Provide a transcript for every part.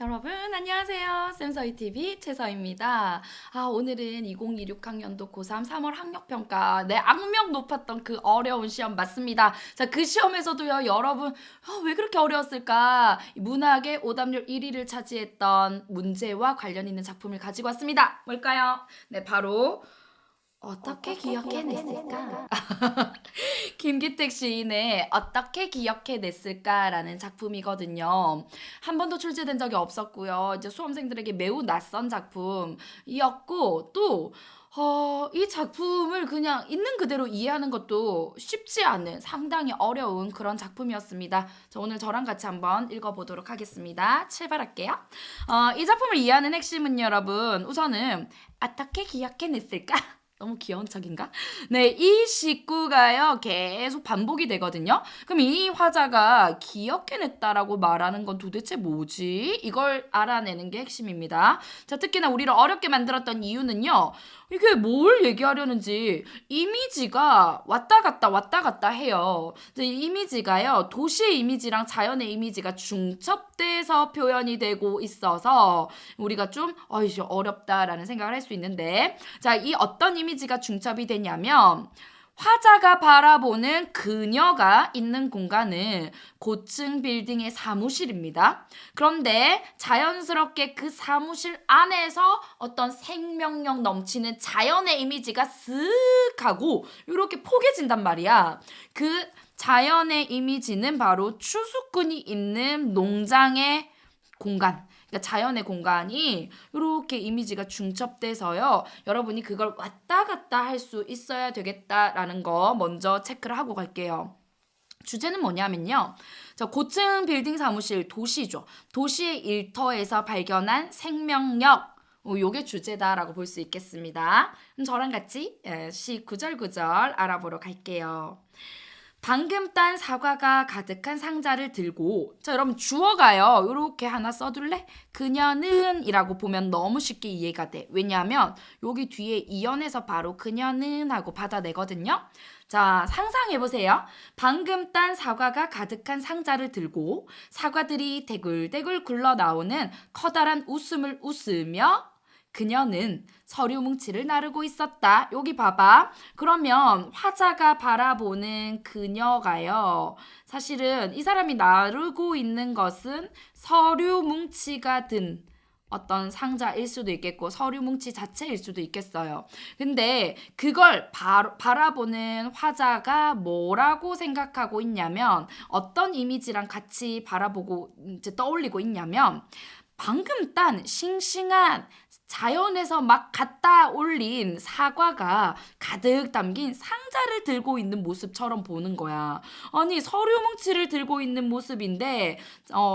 여러분 안녕하세요. 쌤서희TV 최서희입니다. 오늘은 2026 학년도 고3 3월 학력평가 악명 높았던 그 어려운 시험 맞습니다. 자, 그 시험에서도요 여러분 왜 그렇게 어려웠을까? 문학의 오답률 1위를 차지했던 문제와 관련 있는 작품을 가지고 왔습니다. 뭘까요? 네, 바로 어떻게 기억해냈을까? 김기택 시인의 어떻게 기억해냈을까라는 작품이거든요. 한 번도 출제된 적이 없었고요. 이제 수험생들에게 매우 낯선 작품이었고 또 이 작품을 그냥 있는 그대로 이해하는 것도 쉽지 않은 상당히 어려운 그런 작품이었습니다. 자, 오늘 저랑 같이 한번 읽어보도록 하겠습니다. 출발할게요. 이 작품을 이해하는 핵심은 여러분 우선은 어떻게 기억해냈을까? 너무 귀여운 척인가? 네, 이 식구가요 계속 반복이 되거든요. 그럼 이 화자가 기억해냈다라고 말하는 건 도대체 뭐지? 이걸 알아내는 게 핵심입니다. 자, 특히나 우리를 어렵게 만들었던 이유는요. 이게 뭘 얘기하려는지 이미지가 왔다 갔다 해요. 이 이미지가요 도시의 이미지랑 자연의 이미지가 중첩돼서 표현이 되고 있어서 우리가 좀 이제 어렵다라는 생각을 할 수 있는데, 자, 이 어떤 이미지가 중첩이 되냐면 화자가 바라보는 그녀가 있는 공간은 고층 빌딩의 사무실입니다. 그런데 자연스럽게 그 사무실 안에서 어떤 생명력 넘치는 자연의 이미지가 쓱 하고 이렇게 포개진단 말이야. 그 자연의 이미지는 바로 추수꾼이 있는 농장의 공간. 그러니까 자연의 공간이 이렇게 이미지가 중첩돼서요. 여러분이 그걸 왔다 갔다 할 수 있어야 되겠다라는 거 먼저 체크를 하고 갈게요. 주제는 뭐냐면요. 자, 고층 빌딩 사무실 도시죠. 도시의 일터에서 발견한 생명력. 요게 주제다라고 볼 수 있겠습니다. 그럼 저랑 같이 시 구절구절 알아보러 갈게요. 방금 딴 사과가 가득한 상자를 들고, 자, 여러분 주어가요 요렇게 하나 써둘래? 그녀는 이라고 보면 너무 쉽게 이해가 돼. 왜냐하면 여기 뒤에 이연에서 바로 그녀는 하고 받아내거든요. 자, 상상해보세요. 방금 딴 사과가 가득한 상자를 들고 사과들이 대굴대굴 굴러나오는 커다란 웃음을 웃으며 그녀는 서류 뭉치를 나르고 있었다. 여기 봐봐. 그러면 화자가 바라보는 그녀가요. 사실은 이 사람이 나르고 있는 것은 서류 뭉치가 든 어떤 상자일 수도 있겠고 서류 뭉치 자체일 수도 있겠어요. 근데 그걸 바라보는 화자가 뭐라고 생각하고 있냐면 어떤 이미지랑 같이 바라보고 이제 떠올리고 있냐면 방금 딴 싱싱한 자연에서 막 갖다 올린 사과가 가득 담긴 상자를 들고 있는 모습처럼 보는 거야. 아니, 서류 뭉치를 들고 있는 모습인데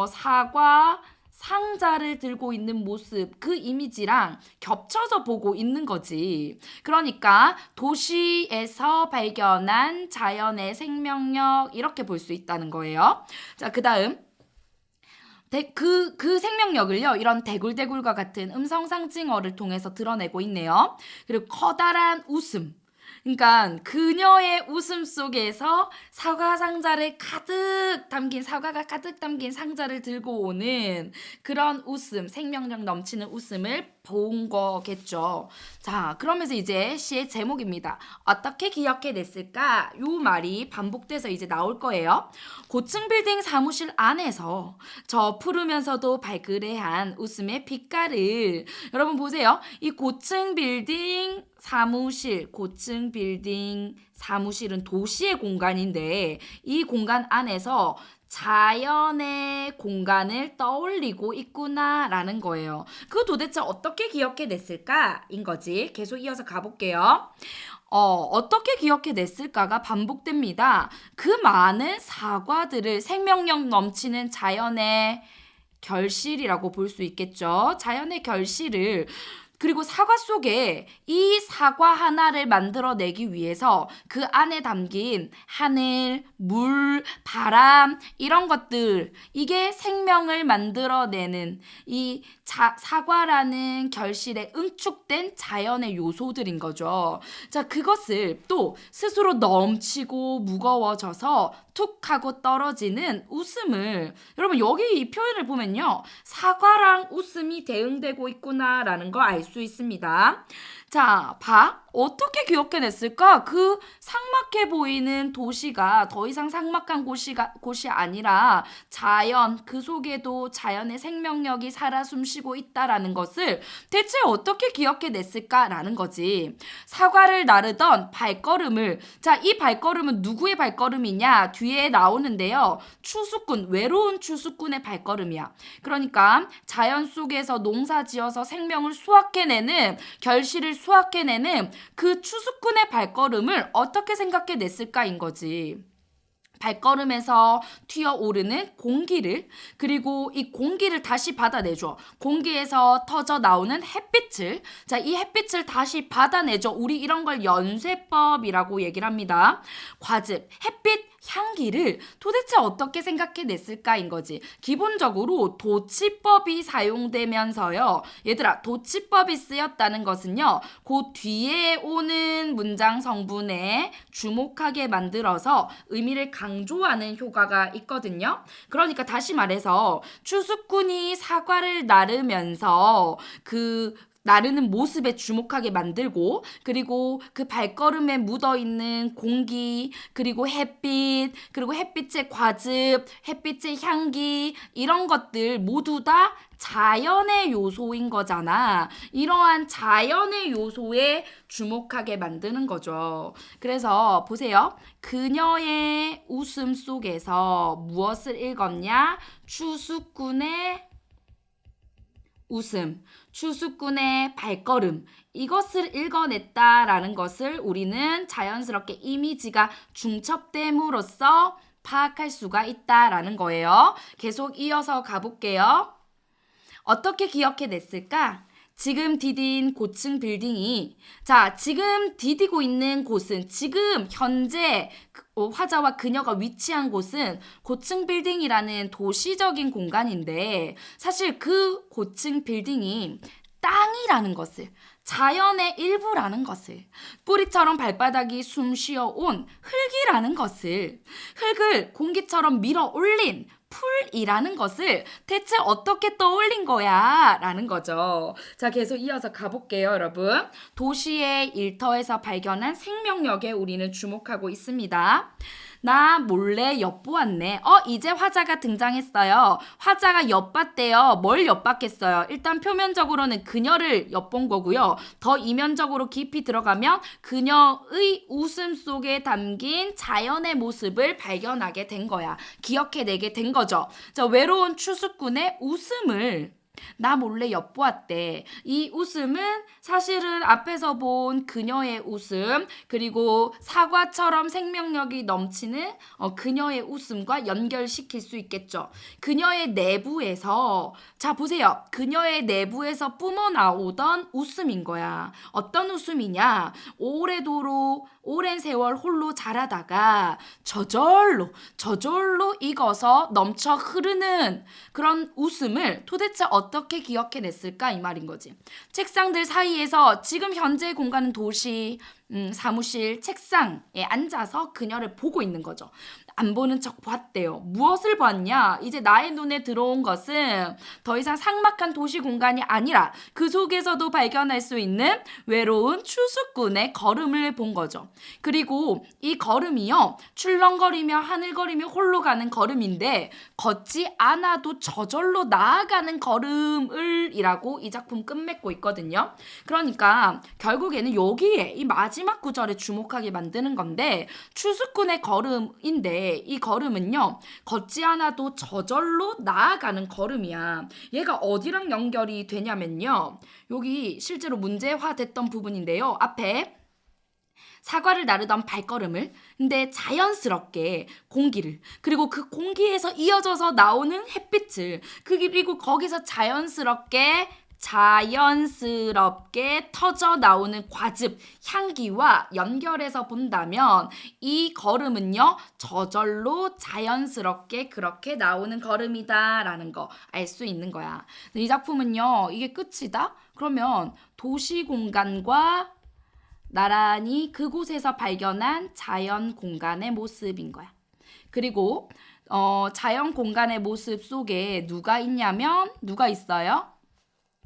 사과 상자를 들고 있는 모습, 그 이미지랑 겹쳐서 보고 있는 거지. 그러니까 도시에서 발견한 자연의 생명력 이렇게 볼 수 있다는 거예요. 자, 그다음 그 생명력을요, 이런 대굴대굴과 같은 음성 상징어를 통해서 드러내고 있네요. 그리고 커다란 웃음. 그러니까 그녀의 웃음 속에서 사과가 가득 담긴 상자를 들고 오는 그런 웃음, 생명력 넘치는 웃음을 본 거겠죠. 자, 그러면서 이제 시의 제목입니다. 어떻게 기억해냈을까? 요 말이 반복돼서 이제 나올 거예요. 고층 빌딩 사무실 안에서 저 푸르면서도 발그레한 웃음의 빛깔을, 여러분 보세요. 이 고층 빌딩 사무실은 도시의 공간인데 이 공간 안에서 자연의 공간을 떠올리고 있구나라는 거예요. 그거 도대체 어떻게 기억해냈을까인 거지. 계속 이어서 가볼게요. 어떻게 기억해냈을까가 반복됩니다. 그 많은 사과들을 생명력 넘치는 자연의 결실이라고 볼 수 있겠죠. 자연의 결실을, 그리고 사과 속에 이 사과 하나를 만들어내기 위해서 그 안에 담긴 하늘, 물, 바람 이런 것들, 이게 생명을 만들어내는 이 사과라는 결실에 응축된 자연의 요소들인 거죠. 자, 그것을 또 스스로 넘치고 무거워져서 툭 하고 떨어지는 웃음을 여러분 여기 이 표현을 보면요. 사과랑 웃음이 대응되고 있구나라는 걸 알 수 있습니다. 자, 어떻게 기억해냈을까? 그 삭막해 보이는 도시가 더 이상 삭막한 곳이 아니라 자연, 그 속에도 자연의 생명력이 살아 숨쉬고 있다라는 것을 대체 어떻게 기억해냈을까라는 거지. 사과를 나르던 발걸음을, 자, 이 발걸음은 누구의 발걸음이냐? 뒤에 나오는데요. 추수꾼, 외로운 추수꾼의 발걸음이야. 그러니까 자연 속에서 농사 지어서 생명을 수확해내는, 결실을 수확해내는 그 추수꾼의 발걸음을 어떻게 생각해냈을까인 거지. 발걸음에서 튀어오르는 공기를, 그리고 이 공기를 다시 받아내줘. 공기에서 터져 나오는 햇빛을, 자, 이 햇빛을 다시 받아내줘. 우리 이런 걸 연쇄법이라고 얘기를 합니다. 과즙, 햇빛, 향기를 도대체 어떻게 생각해냈을까인 거지. 기본적으로 도치법이 사용되면서요. 얘들아, 도치법이 쓰였다는 것은요. 그 뒤에 오는 문장 성분에 주목하게 만들어서 의미를 강조하는 효과가 있거든요. 그러니까 다시 말해서 추수꾼이 사과를 나르면서 나르는 모습에 주목하게 만들고, 그리고 그 발걸음에 묻어있는 공기, 그리고 햇빛, 그리고 햇빛의 과즙, 햇빛의 향기, 이런 것들 모두 다 자연의 요소인 거잖아. 이러한 자연의 요소에 주목하게 만드는 거죠. 그래서 보세요. 그녀의 웃음 속에서 무엇을 읽었냐? 추수꾼의 웃음, 추수꾼의 발걸음, 이것을 읽어냈다라는 것을 우리는 자연스럽게 이미지가 중첩됨으로써 파악할 수가 있다라는 거예요. 계속 이어서 가볼게요. 어떻게 기억해냈을까? 지금 디딘 고층 빌딩이, 자, 지금 디디고 있는 곳은, 지금 현재 화자와 그녀가 위치한 곳은 고층 빌딩이라는 도시적인 공간인데, 사실 그 고층 빌딩이 땅이라는 것을, 자연의 일부라는 것을, 뿌리처럼 발바닥이 숨 쉬어온 흙이라는 것을, 흙을 공기처럼 밀어 올린 풀이라는 것을 대체 어떻게 떠올린 거야? 라는 거죠. 자, 계속 이어서 가볼게요, 여러분. 도시의 일터에서 발견한 생명력에 우리는 주목하고 있습니다. 나 몰래 엿보았네. 이제 화자가 등장했어요. 화자가 엿봤대요. 뭘 엿봤겠어요? 일단 표면적으로는 그녀를 엿본 거고요. 더 이면적으로 깊이 들어가면 그녀의 웃음 속에 담긴 자연의 모습을 발견하게 된 거야. 기억해내게 된 거죠. 자, 외로운 추수꾼의 웃음을 나 몰래 엿보았대. 이 웃음은 사실은 앞에서 본 그녀의 웃음, 그리고 사과처럼 생명력이 넘치는 그녀의 웃음과 연결시킬 수 있겠죠. 그녀의 내부에서, 자, 보세요. 그녀의 내부에서 뿜어나오던 웃음인 거야. 어떤 웃음이냐? 오랜 세월 홀로 자라다가 저절로 익어서 넘쳐 흐르는 그런 웃음을 도대체 어떻게 기억해냈을까 이 말인 거지. 책상들 사이에서 지금 현재 공간은 도시, 사무실 책상에 앉아서 그녀를 보고 있는 거죠. 안 보는 척 봤대요. 무엇을 봤냐? 이제 나의 눈에 들어온 것은 더 이상 삭막한 도시 공간이 아니라 그 속에서도 발견할 수 있는 외로운 추수꾼의 걸음을 본 거죠. 그리고 이 걸음이요, 출렁거리며 하늘거리며 홀로 가는 걸음인데 걷지 않아도 저절로 나아가는 걸음을이라고 이 작품 끝맺고 있거든요. 그러니까 결국에는 여기에 이 마지막 구절에 주목하게 만드는 건데, 추수꾼의 걸음인데 이 걸음은요, 걷지 않아도 저절로 나아가는 걸음이야. 얘가 어디랑 연결이 되냐면요, 여기 실제로 문제화됐던 부분인데요. 앞에 사과를 나르던 발걸음을, 근데 자연스럽게 공기를, 그리고 그 공기에서 이어져서 나오는 햇빛을, 그리고 거기서 자연스럽게 터져 나오는 과즙, 향기와 연결해서 본다면 이 걸음은요, 저절로 자연스럽게 그렇게 나오는 걸음이다라는 거 알 수 있는 거야. 이 작품은요, 이게 끝이다? 그러면 도시 공간과 나란히 그곳에서 발견한 자연 공간의 모습인 거야. 그리고 자연 공간의 모습 속에 누가 있냐면 누가 있어요?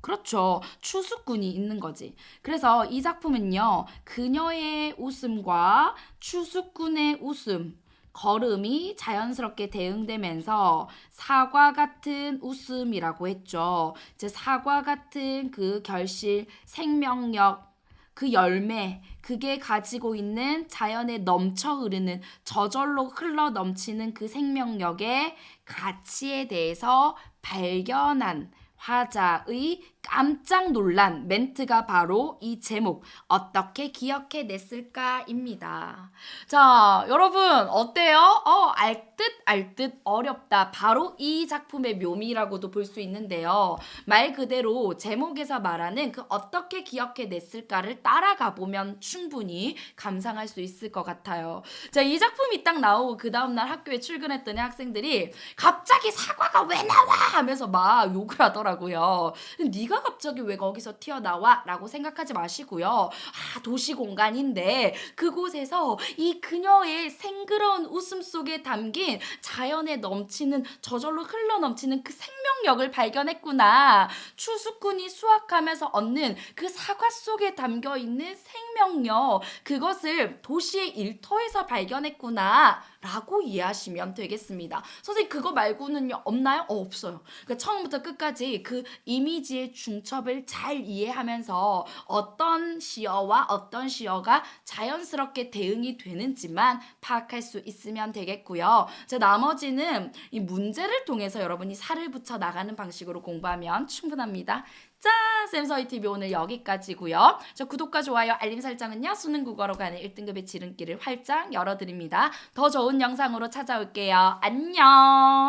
그렇죠. 추수꾼이 있는 거지. 그래서 이 작품은요, 그녀의 웃음과 추수꾼의 웃음, 걸음이 자연스럽게 대응되면서 사과 같은 웃음이라고 했죠. 이제 사과 같은 그 결실, 생명력, 그 열매, 그게 가지고 있는 자연에 넘쳐 흐르는 저절로 흘러 넘치는 그 생명력의 가치에 대해서 발견한 화자의 깜짝 놀란 멘트가 바로 이 제목 어떻게 기억해냈을까입니다. 자, 여러분 어때요? 알 듯 어렵다. 바로 이 작품의 묘미라고도 볼 수 있는데요. 말 그대로 제목에서 말하는 그 어떻게 기억해냈을까를 따라가 보면 충분히 감상할 수 있을 것 같아요. 자, 이 작품이 딱 나오고 그 다음날 학교에 출근했더니 학생들이 갑자기 사과가 왜 나와? 하면서 막 욕을 하더라고요. 네가 갑자기 왜 거기서 튀어나와? 라고 생각하지 마시고요. 도시 공간인데 그곳에서 이 그녀의 생그러운 웃음 속에 담긴 자연에 넘치는 저절로 흘러 넘치는 그 생명력을 발견했구나. 추수꾼이 수확하면서 얻는 그 사과 속에 담겨 있는 생명력, 그것을 도시의 일터에서 발견했구나 라고 이해하시면 되겠습니다. 선생님 그거 말고는요 없나요? 없어요. 그러니까 처음부터 끝까지 그 이미지의 중첩을 잘 이해하면서 어떤 시어와 어떤 시어가 자연스럽게 대응이 되는지만 파악할 수 있으면 되겠고요. 자, 나머지는 이 문제를 통해서 여러분이 살을 붙여 나가는 방식으로 공부하면 충분합니다. 자, 쌤서희 TV 오늘 여기까지고요. 저 구독과 좋아요, 알림 설정은요. 수능 국어로 가는 1등급의 지름길을 활짝 열어드립니다. 더 좋은 영상으로 찾아올게요. 안녕.